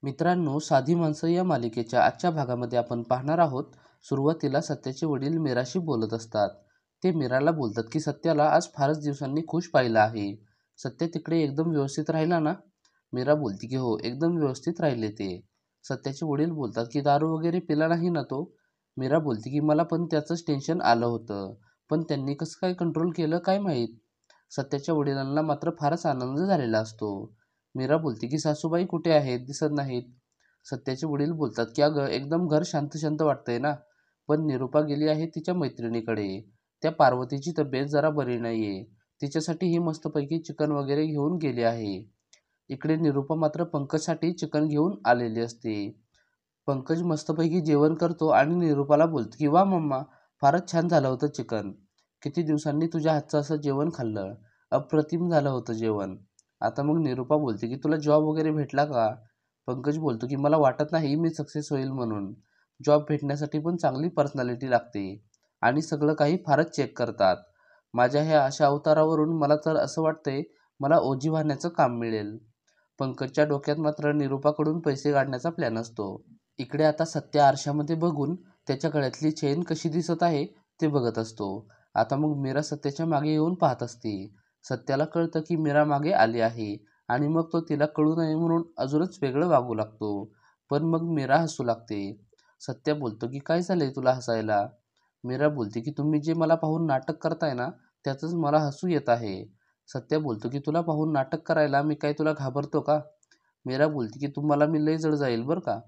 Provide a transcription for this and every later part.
मित्रांनो, साधी माणसं या मालिकेच्या आजच्या भागामध्ये आपण पाहणार आहोत. सुरुवातीला सत्याचे वडील मीराशी बोलत असतात. ते मीराला बोलतात की सत्याला आज फारच दिवसांनी खुश पाहिलं आहे. सत्य तिकडे एकदम व्यवस्थित राहिला ना? मीरा बोलते की हो, एकदम व्यवस्थित राहिले ते. सत्याचे वडील बोलतात की दारू वगैरे पिला नाही ना तो? मीरा बोलते की मला पण त्याचंच टेन्शन आलं होतं. पण त्यांनी कसं काय कंट्रोल केलं काय माहीत. सत्याच्या वडिलांना मात्र फारच आनंद झालेला असतो. मीरा बोलते की सासूबाई कुठे आहेत, दिसत नाहीत. सत्याचे वडील बोलतात की अगं एकदम घर शांत शांत वाटतंय ना, पण निरुपा गेली आहे तिच्या मैत्रिणीकडे. त्या पार्वतीची तब्येत जरा बरी नाहीये. तिच्यासाठी ही मस्तपैकी चिकन वगैरे घेऊन गेली आहे. इकडे निरुपा मात्र पंकजसाठी चिकन घेऊन आलेली असते. पंकज मस्तपैकी जेवण करतो आणि निरुपाला बोलतो की वा मम्मा, फारच छान झालं होतं चिकन. किती दिवसांनी तुझ्या हातचं असं जेवण खाल्लं. अप्रतिम झालं होतं जेवण. आता मग निरुपा बोलते की तुला जॉब वगैरे भेटला का? पंकज बोलतो की मला वाटत नाही मी सक्सेस होईल म्हणून. जॉब भेटण्यासाठी पण चांगली पर्सनॅलिटी लागते आणि सगळं काही फारच चेक करतात. माझ्या ह्या अशा अवतारावरून मला तर असं वाटतंय मला ओझी वाहण्याचं काम मिळेल. पंकजच्या डोक्यात मात्र निरुपाकडून पैसे काढण्याचा प्लॅन असतो. इकडे आता सत्या आरशामध्ये बघून त्याच्या गळ्यातली चेन कशी दिसत आहे ते बघत असतो. आता मग मीरा सत्याच्या मागे येऊन पाहत असते. सत्याला कळतं की मीरा मागे आली आहे आणि मग तो तिला कळू नये म्हणून अजूनच वेगळं वागू लागतो. पण मग मीरा हसू लागते. सत्या बोलतो की काय झालंय तुला हसायला? मीरा बोलते की तुम्ही जे मला पाहून नाटक करताय ना, त्यातच मला हसू येत आहे. सत्या बोलतो की तुला पाहून नाटक करायला मी काय तुला घाबरतो का? मीरा बोलते की तुम्हाला मी लय जड जाईल बरं का.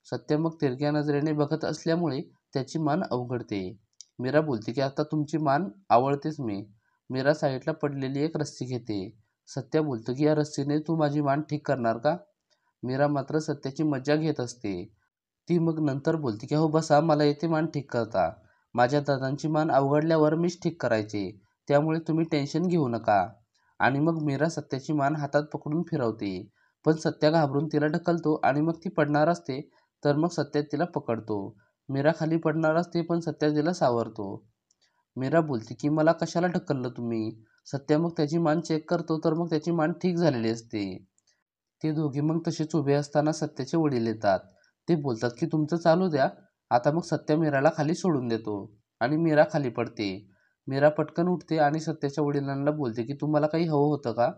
सत्य मग तिरक्या नजरेने बघत असल्यामुळे त्याची मान अवघडते. मीरा बोलते की आता तुमची मान आवळतेच मी. मीरा साईडला पडलेली एक रस्सी घेते. सत्य बोलतो की या रस्सीने तू माझी मान ठीक करणार का? मीरा मात्र सत्याची मज्जा घेत असते. ती मग नंतर बोलते की हो बसा, मला येते मान ठीक करता. माझ्या दादांची मान अवघडल्यावर मीच ठीक करायचे. त्यामुळे तुम्ही टेन्शन घेऊ नका. आणि मग मीरा सत्याची मान हातात पकडून फिरवते. पण सत्या घाबरून तिला ढकलतो आणि मग ती पडणार असते, तर मग सत्या तिला पकडतो. मीरा खाली पडणार असते पण सत्या तिला सावरतो. मीरा बोलते की मला कशाला ढकललं तुम्ही? सत्या मग त्याची मान चेक करतो तर मग त्याची मान ठीक झालेली असते. ते दोघे मग तसेच उभे असताना सत्याचे वडील येतात. ते बोलतात की तुमचं चालू द्या. आता मग सत्या मीराला खाली सोडून देतो आणि मीरा खाली पडते. मीरा पटकन उठते आणि सत्याच्या वडिलांना बोलते की तुम्हाला काही हवं होतं का?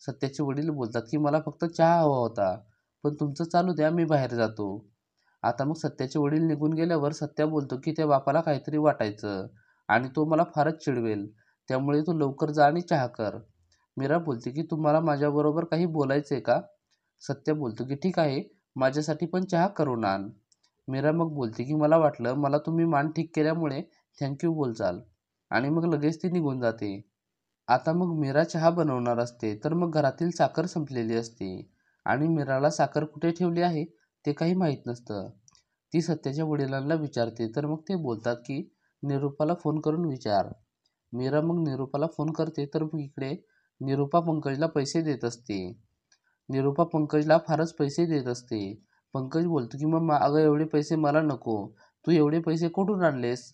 सत्याचे वडील बोलतात की मला फक्त चहा हवा होता. पण तुमचं चालू द्या, मी बाहेर जातो. आता मग सत्याचे वडील निघून गेल्यावर सत्या बोलतो की त्या बापाला काहीतरी वाटायचं आणि तो मला फारच चिडवेल. त्यामुळे तू लवकर जा आणि चहा कर. मीरा बोलते की तुम्हाला माझ्याबरोबर काही बोलायचंय का? सत्य बोलतो की ठीक आहे, माझ्यासाठी पण चहा करून आण. मीरा मग बोलते की मला वाटलं मला तुम्ही मान ठीक केल्यामुळे थँक्यू बोलचाल. आणि मग लगेच ती निघून जाते. आता मग मीरा चहा बनवणार असते तर मग घरातील साखर संपलेली असते आणि मीराला साखर कुठे ठेवली आहे ते काही माहीत नसतं. ती सत्याच्या वडिलांना विचारते तर मग ते बोलतात की निरूपाला फोन करून विचार. मीरा मग निरूपाला फोन करते तर मग इकडे निरूपा पंकजला पैसे देत असते. निरूपा पंकजला फारच पैसे देत असते. पंकज बोलतो की मम्मा अगं एवढे पैसे मला नको. तू एवढे पैसे कुठून आणलेस?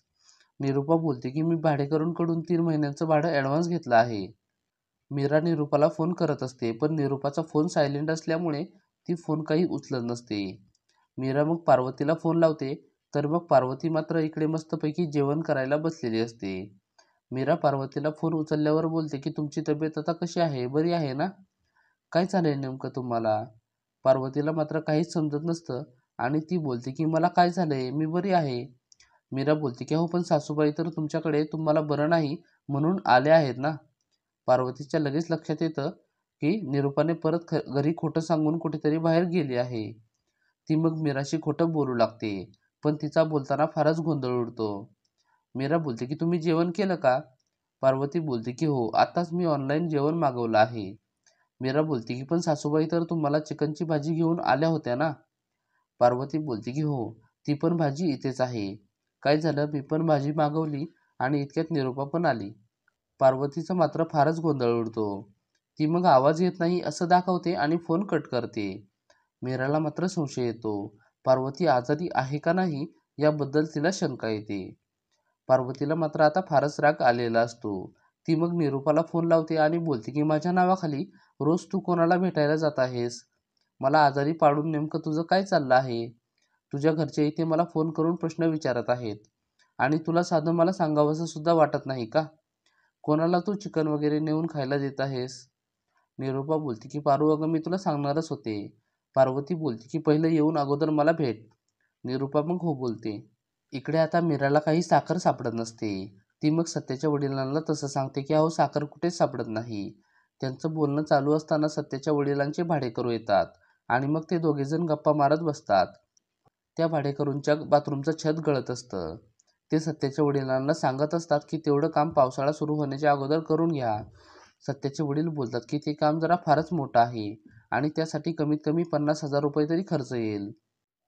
निरूपा बोलते की मी भाडेकरूंकडून 3 महिन्यांचं भाडं ॲडव्हान्स घेतलं आहे. मीरा निरूपाला फोन करत असते पण निरूपाचा फोन सायलेंट असल्यामुळे ती फोन काही उचलत नसते. मीरा मग पार्वतीला फोन लावते तर मग पार्वती मात्र इकडे मस्तपैकी जेवण करायला बसलेली असते. मीरा पार्वतीला फोन उचलल्यावर बोलते की तुमची तब्येत आता कशी आहे, बरी आहे ना? काय झालंय नेमकं तुम्हाला? पार्वतीला मात्र काहीच समजत नसतं आणि ती बोलते की मला काय झालंय, मी बरी आहे. मीरा बोलते की हो पण सासूबाई तर तुमच्याकडे तुम्हाला बरं नाही म्हणून आल्या आहेत ना. पार्वतीच्या लगेच लक्षात येतं की निरूपाने परत घरी खोटं सांगून कुठेतरी बाहेर गेली आहे. ती मग मीराशी खोटं बोलू लागते. पण तिचा बोलताना फारच गोंधळ उडतो. मीरा बोलते की तुम्ही जेवण केलं का? पार्वती बोलते की हो, आताच मी ऑनलाईन जेवण मागवलं आहे. मीरा बोलते की पण सासूबाई तर तुम्हाला चिकनची भाजी घेऊन आल्या होत्या ना? पार्वती बोलते की हो, ती पण भाजी इथेच आहे. काय झालं, मी पण भाजी मागवली आणि इतक्यात निरूपा पण आली. पार्वतीचा मात्र फारच गोंधळ उडतो. ती मग आवाज येत नाही असं दाखवते आणि फोन कट करते. मीराला मात्र संशय येतो. पार्वती आजारी आहे का नाही याबद्दल तिला शंका येते. पार्वतीला मात्र आता फारच राग आलेला असतो. ती मग निरूपाला फोन लावते आणि बोलते की माझ्या नावाखाली रोज तू कोणाला भेटायला जात आहेस? मला आजारी पाडून नेमकं तुझं काय चाललं आहे? तुझ्या घरचे इथे मला फोन करून प्रश्न विचारत आहेत आणि तुला साधं मला सांगावंसं सुद्धा वाटत नाही का? कोणाला तू चिकन वगैरे नेऊन खायला देत आहेस? निरूपा बोलते की पारू अगं मी तुला सांगणारच होते. पार्वती बोलते की पहिलं येऊन अगोदर मला भेट. निरूपा मग हो बोलते. इकडे आता मीराला काही साखर सापडत नसते. ती मग सत्याच्या वडिलांना तसं सांगते की अहो साखर कुठेच सापडत नाही. त्यांचं बोलणं चालू असताना सत्याच्या वडिलांचे भाडेकरू येतात आणि मग ते दोघेजण गप्पा मारत बसतात. त्या भाडेकरूंच्या बाथरूमचं छत गळत असतं. ते सत्याच्या वडिलांना सांगत असतात की तेवढं काम पावसाळा सुरू होण्याच्या अगोदर करून घ्या. सत्याचे वडील बोलतात की ते काम जरा फारच मोठं आहे आणि त्यासाठी कमीत कमी 50,000 रुपये तरी खर्च येईल.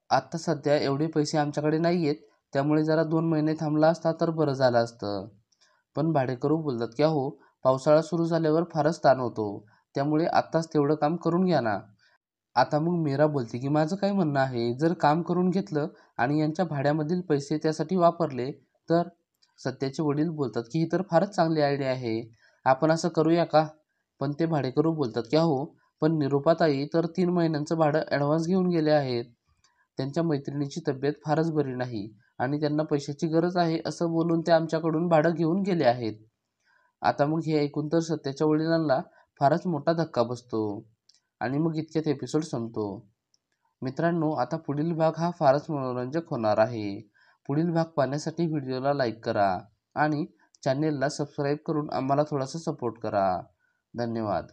आत्ता सध्या एवढे पैसे आमच्याकडे नाही आहेत, त्यामुळे जरा 2 महिने थांबला असता तर बरं झालं असतं. पण भाडेकरू बोलतात की अहो पावसाळा सुरू झाल्यावर फारच ताण होतो, त्यामुळे आत्ताच तेवढं काम करून घ्या ना. आता मग मीरा बोलते की माझं काय म्हणणं आहे, जर काम करून घेतलं आणि यांच्या भाड्यामधील पैसे त्यासाठी वापरले तर? सत्याचे वडील बोलतात की ही तर फारच चांगली आयडिया आहे, आपण असं करूया का? पण ते भाडेकरू बोलतात की अहो पण निरुपाताई तर 3 महिन्यांचं भाडं ॲडव्हान्स घेऊन गेले आहेत. त्यांच्या मैत्रिणीची तब्येत फारच बरी नाही आणि त्यांना पैशाची गरज आहे असं बोलून ते आमच्याकडून भाडं घेऊन गेले आहेत. आता मग हे ऐकून तर सत्याच्या वडिलांना फारच मोठा धक्का बसतो आणि मग इतक्यात एपिसोड संपतो. मित्रांनो, आता पुढील भाग हा फारच मनोरंजक होणार आहे. पुढील भाग पाहण्यासाठी व्हिडिओला लाईक करा आणि चॅनेलला सबस्क्राईब करून आम्हाला थोडासा सपोर्ट करा. धन्यवाद.